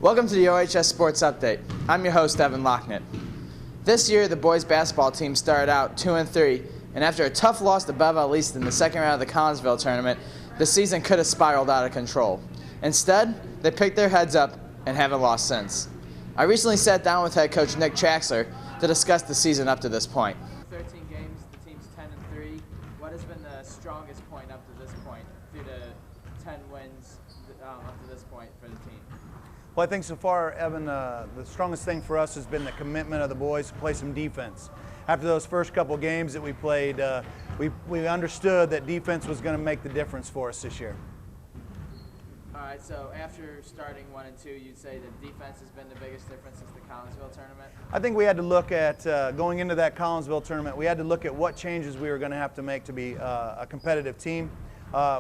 Welcome to the OHS Sports Update. I'm your host, Evan Locknett. This year, the boys basketball team started out 2-3, and after a tough loss to Belleville East in the second round of the Collinsville tournament, the season could have spiraled out of control. Instead, they picked their heads up and haven't lost since. I recently sat down with head coach Nick Traxler to discuss the season up to this point. 13 games, the team's 10-3. What has been the strongest point up to this point through the 10 wins up to this point for the team? Well, I think so far, Evan, the strongest thing for us has been the commitment of the boys to play some defense. After those first couple games that we played, we understood that defense was going to make the difference for us this year. All right, so after starting 1 and 2, you'd say that defense has been the biggest difference since the Collinsville tournament? I think we had to look at, going into that Collinsville tournament, we had to look at what changes we were going to have to make to be a competitive team.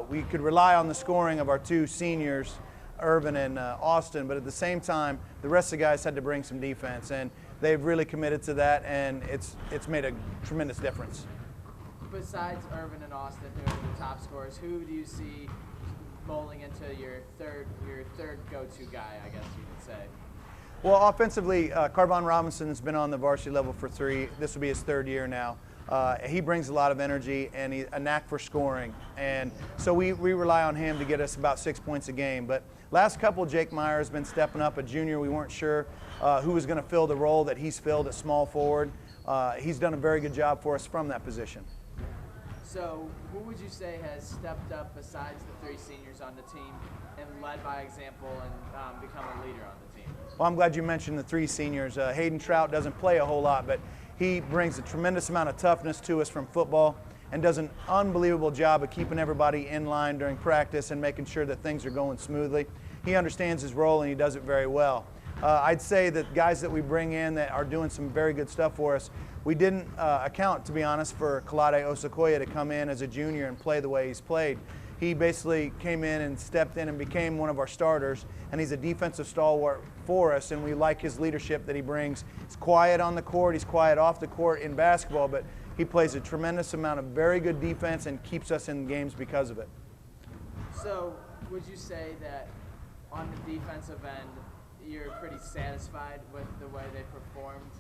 We could rely on the scoring of our two seniors, Irvin and Austin, but at the same time, the rest of the guys had to bring some defense, and they've really committed to that, and it's made a tremendous difference. Besides Irvin and Austin, who are the top scorers, who do you see molding into your third go-to guy, I guess you could say? Well, offensively, Carvon Robinson has been on the varsity level for 3. This will be his 3rd year now. He brings a lot of energy and a knack for scoring, and so we rely on him to get us about 6 points a game. But last couple, Jake Meyer has been stepping up. A junior, we weren't sure who was going to fill the role that he's filled at small forward. He's done a very good job for us from that position. So who would you say has stepped up besides the 3 seniors on the team and led by example and become a leader on the team? Well, I'm glad you mentioned the 3 seniors. Hayden Trout doesn't play a whole lot, but he brings a tremendous amount of toughness to us from football and does an unbelievable job of keeping everybody in line during practice and making sure that things are going smoothly. He understands his role and he does it very well. I'd say that guys that we bring in that are doing some very good stuff for us, we didn't account, to be honest, for Kalade Osakoya to come in as a junior and play the way he's played. He basically came in and stepped in and became one of our starters, and he's a defensive stalwart for us, and we like his leadership that he brings. He's quiet on the court, he's quiet off the court in basketball, but he plays a tremendous amount of very good defense and keeps us in games because of it. So would you say that on the defensive end, you're pretty satisfied with the way they performed?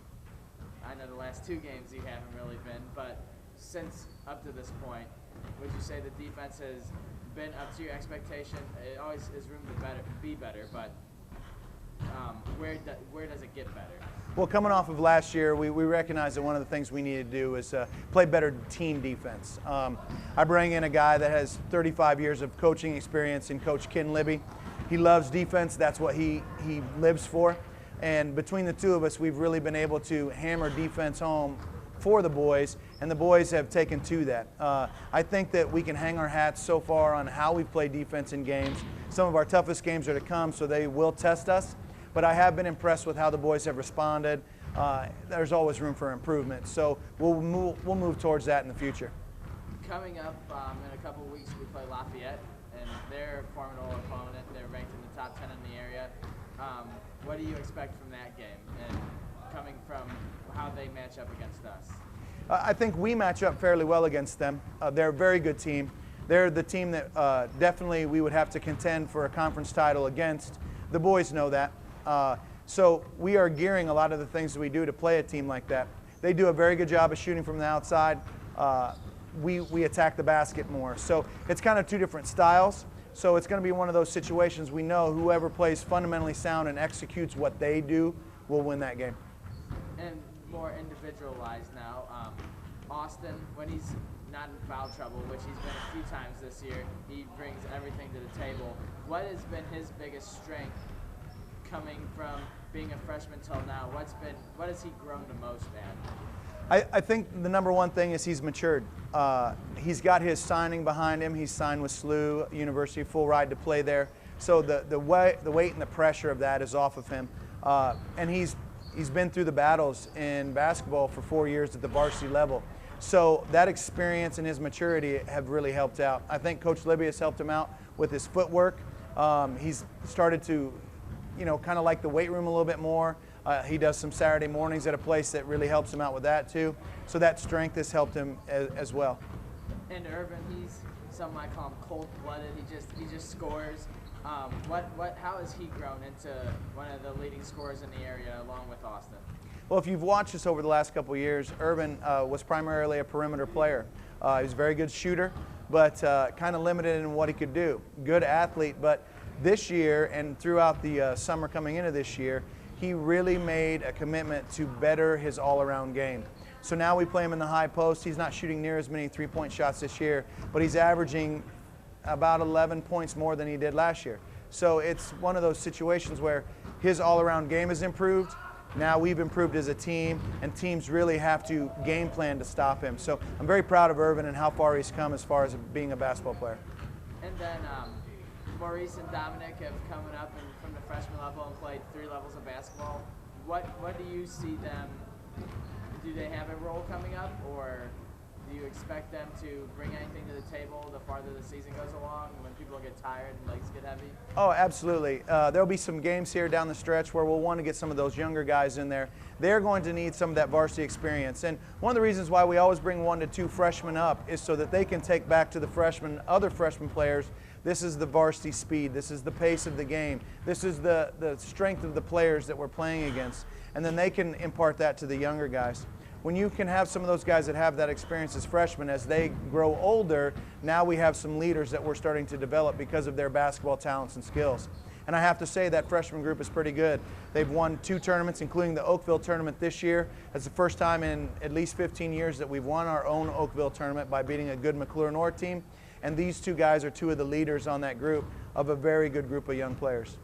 I know the last 2 games you haven't really been, but since up to this point, would you say the defense has been up to your expectation? It always is room to be better, but where does it get better? Well, coming off of last year, we recognized that one of the things we needed to do is play better team defense. I bring in a guy that has 35 years of coaching experience in Coach Ken Libby. He loves defense. That's what he lives for. And between the two of us, we've really been able to hammer defense home for the boys, and the boys have taken to that. I think that we can hang our hats so far on how we play defense in games. Some of our toughest games are to come, so they will test us. But I have been impressed with how the boys have responded. There's always room for improvement, so we'll move towards that in the future. Coming up in a couple of weeks, we play Lafayette, and they're a formidable opponent. They're ranked in the top 10 in the area. What do you expect from that game, and coming from how they match up against us? I think we match up fairly well against them. They're a very good team. They're the team that definitely we would have to contend for a conference title against. The boys know that. So we are gearing a lot of the things that we do to play a team like that. They do a very good job of shooting from the outside. We attack the basket more. So it's kind of 2 different styles. So it's going to be one of those situations we know whoever plays fundamentally sound and executes what they do will win that game. And more individualized now, Austin, when he's not in foul trouble, which he's been a few times this year, he brings everything to the table. What has been his biggest strength coming from being a freshman till now? What has he grown the most at? I think the number one thing is he's matured. He's got his signing behind him. He's signed with SLU University, full ride to play there. So the weight and the pressure of that is off of him. And he's been through the battles in basketball for 4 years at the varsity level. So that experience and his maturity have really helped out. I think Coach Libby has helped him out with his footwork. He's started to, kind of like the weight room a little bit more. He does some Saturday mornings at a place that really helps him out with that too. So that strength has helped him as well. And Irvin, he's, some might call him cold-blooded. He just scores. How has he grown into one of the leading scorers in the area along with Austin? Well, if you've watched us over the last couple of years, Irvin was primarily a perimeter player. He was a very good shooter, but kind of limited in what he could do. Good athlete, but this year and throughout the summer coming into this year, he really made a commitment to better his all-around game. So now we play him in the high post. He's not shooting near as many three-point shots this year, but he's averaging about 11 points more than he did last year. So it's one of those situations where his all-around game has improved. Now we've improved as a team, and teams really have to game plan to stop him. So I'm very proud of Irvin and how far he's come as far as being a basketball player. And then Maurice and Dominic have come up from the freshman level and played 3 levels of basketball. What do you see them? Do they have a role coming up, or do you expect them to bring anything to the table the farther the season goes along, when people get tired and legs get heavy? Oh, absolutely. There'll be some games here down the stretch where we'll want to get some of those younger guys in there. They're going to need some of that varsity experience. And one of the reasons why we always bring 1 to 2 freshmen up is so that they can take back to the other freshman players, this is the varsity speed, this is the pace of the game, this is the strength of the players that we're playing against. And then they can impart that to the younger guys. When you can have some of those guys that have that experience as freshmen, as they grow older, now we have some leaders that we're starting to develop because of their basketball talents and skills. And I have to say that freshman group is pretty good. They've won 2 tournaments, including the Oakville tournament this year. It's the first time in at least 15 years that we've won our own Oakville tournament by beating a good McClure-North team. And these 2 guys are 2 of the leaders on that group of a very good group of young players.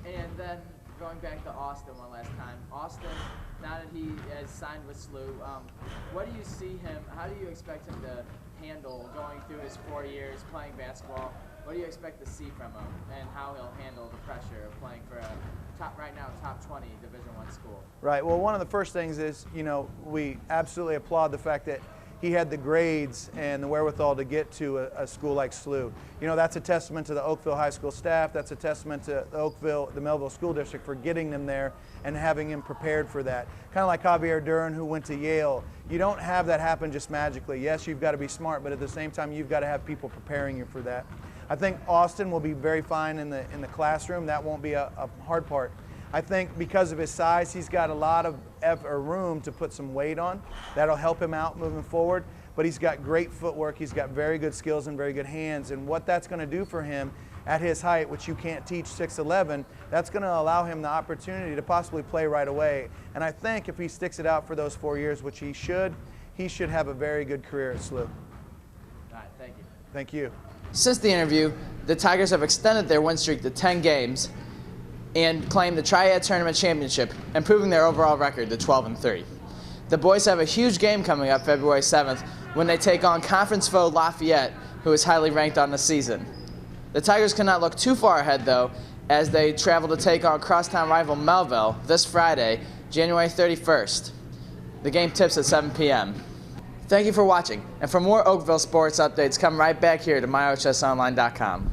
And then going back to Austin one last time. Austin, now that he has signed with SLU, what do you see him, how do you expect him to handle going through his 4 years playing basketball? What do you expect to see from him, and how he'll handle the pressure of playing for a top 20 Division I school? Right. Well, one of the first things is, we absolutely applaud the fact that he had the grades and the wherewithal to get to a school like SLU. That's a testament to the Oakville High School staff. That's a testament to the Melville School District for getting them there and having him prepared for that. Kind of like Javier Duran, who went to Yale. You don't have that happen just magically. Yes, you've got to be smart, but at the same time, you've got to have people preparing you for that. I think Austin will be very fine in the classroom. That won't be a hard part. I think because of his size, he's got a lot of room to put some weight on. That'll help him out moving forward. But he's got great footwork. He's got very good skills and very good hands. And what that's going to do for him at his height, which you can't teach 6'11", that's going to allow him the opportunity to possibly play right away. And I think if he sticks it out for those 4 years, which he should have a very good career at SLU. All right, thank you. Thank you. Since the interview, the Tigers have extended their win streak to 10 games and claimed the Triad Tournament Championship, improving their overall record to 12-3. The boys have a huge game coming up February 7th when they take on conference foe Lafayette, who is highly ranked on the season. The Tigers cannot look too far ahead, though, as they travel to take on crosstown rival Melville this Friday, January 31st. The game tips at 7 p.m. Thank you for watching, and for more Oakville sports updates, come right back here to MyOHSOnline.com.